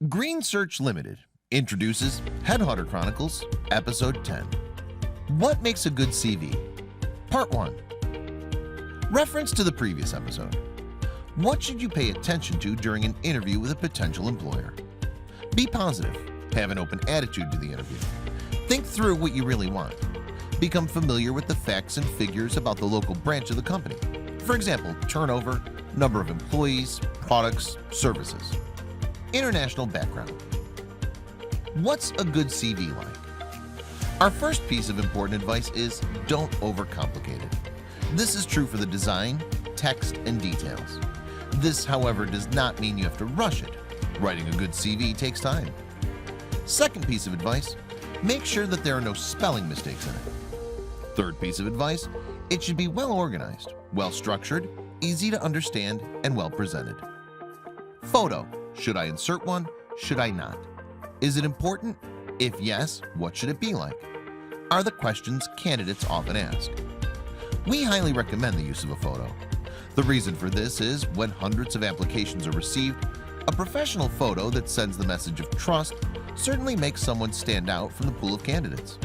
Green Search Limited introduces Headhunter Chronicles, Episode 10. What makes a good CV? Part 1. Reference to the previous episode. What should you pay attention to during an interview with a potential employer? Be positive. Have an open attitude to the interview. Think through what you really want. Become familiar with the facts and figures about the local branch of the company. For example, turnover, number of employees, products, services. International background. What's a good CV like? Our first piece of important advice is don't overcomplicate it. This is true for the design, text, and details. This, however, does not mean you have to rush it. Writing a good CV takes time. Second piece of advice, make sure that there are no spelling mistakes in it. Third piece of advice, it should be well organized, well structured, easy to understand, and well presented. Photo. Should I insert one? Should I not? Is it important? If yes, what should it be like? Are the questions candidates often ask. We highly recommend the use of a photo. The reason for this is when hundreds of applications are received, a professional photo that sends the message of trust certainly makes someone stand out from the pool of candidates.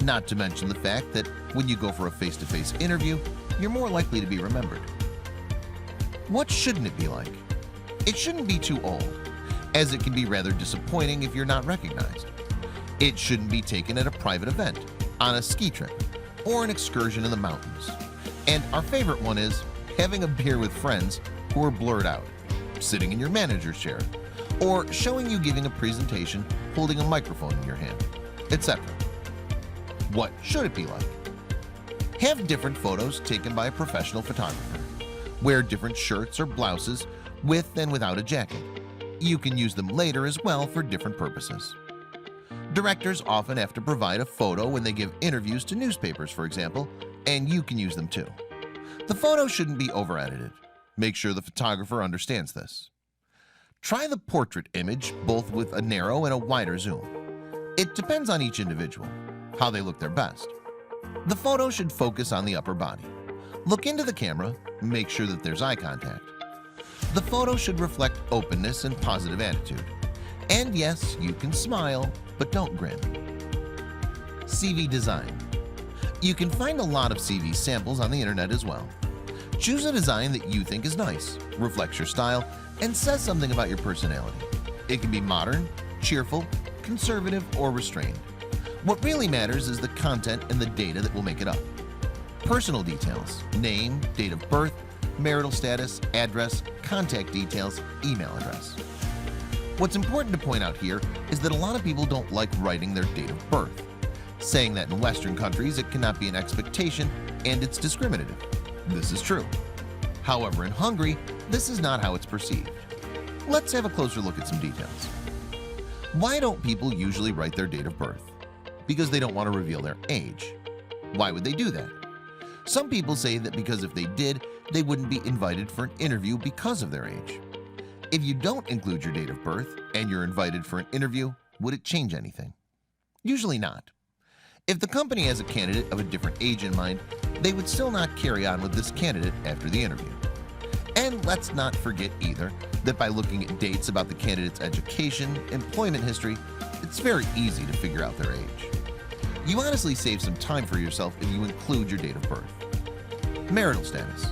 Not to mention the fact that when you go for a face-to-face interview, you're more likely to be remembered. What shouldn't it be like? It shouldn't be too old, as it can be rather disappointing if you're not recognized. It shouldn't be taken at a private event, on a ski trip, or an excursion in the mountains. And our favorite one is having a beer with friends who are blurred out, sitting in your manager's chair, or showing you giving a presentation holding a microphone in your hand, etc. What should it be like? Have different photos taken by a professional photographer. Wear different shirts or blouses with and without a jacket. You can use them later as well for different purposes. Directors often have to provide a photo when they give interviews to newspapers, for example, and you can use them too. The photo shouldn't be over-edited. Make sure the photographer understands this. Try the portrait image both with a narrow and a wider zoom. It depends on each individual, how they look their best. The photo should focus on the upper body. Look into the camera, make sure that there's eye contact. The photo should reflect openness and positive attitude. And yes, you can smile, but don't grin. CV design. You can find a lot of CV samples on the internet as well. Choose a design that you think is nice, reflects your style, and says something about your personality. It can be modern, cheerful, conservative, or restrained. What really matters is the content and the data that will make it up. Personal details, name, date of birth, marital status, address, contact details, email address. What's important to point out here is that a lot of people don't like writing their date of birth, saying that in Western countries it cannot be an expectation and it's discriminative. This is true. However, in Hungary, this is not how it's perceived. Let's have a closer look at some details. Why don't people usually write their date of birth? Because they don't want to reveal their age. Why would they do that? Some people say that because if they did, they wouldn't be invited for an interview because of their age. If you don't include your date of birth and you're invited for an interview, would it change anything? Usually not. If the company has a candidate of a different age in mind, they would still not carry on with this candidate after the interview. And let's not forget either that by looking at dates about the candidate's education, employment history, it's very easy to figure out their age. You honestly save some time for yourself if you include your date of birth. Marital status.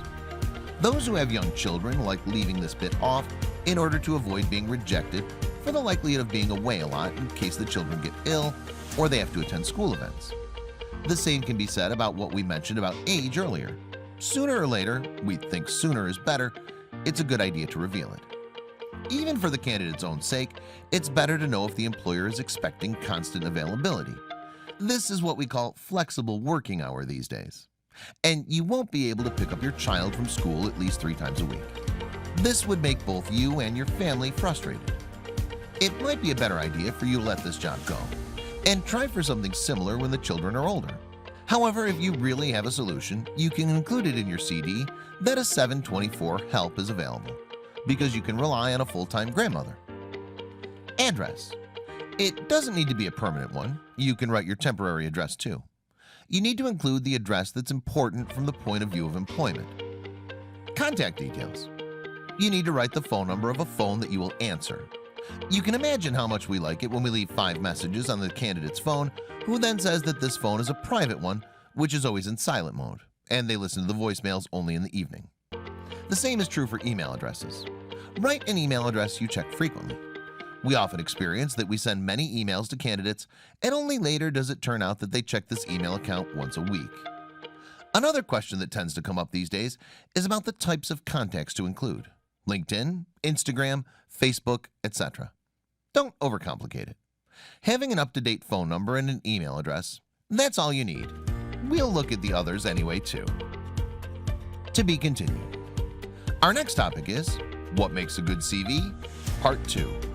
Those who have young children like leaving this bit off in order to avoid being rejected for the likelihood of being away a lot in case the children get ill or they have to attend school events. The same can be said about what we mentioned about age earlier. Sooner or later, we think sooner is better, it's a good idea to reveal it. Even for the candidate's own sake, it's better to know if the employer is expecting constant availability. This is what we call flexible working hour these days. And you won't be able to pick up your child from school at least 3 times a week. This would make both you and your family frustrated. It might be a better idea for you to let this job go and try for something similar when the children are older. However, if you really have a solution, you can include it in your CD that a 724 help is available, because you can rely on a full-time grandmother. Address. It doesn't need to be a permanent one. You can write your temporary address too. You need to include the address that's important from the point of view of employment. Contact details. You need to write the phone number of a phone that you will answer. You can imagine how much we like it when we leave 5 messages on the candidate's phone, who then says that this phone is a private one, which is always in silent mode, and they listen to the voicemails only in the evening. The same is true for email addresses. Write an email address you check frequently. We often experience that we send many emails to candidates, and only later does it turn out that they check this email account once a week. Another question that tends to come up these days is about the types of contacts to include: LinkedIn, Instagram, Facebook, etc. Don't overcomplicate it. Having an up-to-date phone number and an email address, that's all you need. We'll look at the others anyway too. To be continued. Our next topic is what makes a good CV, Part 2.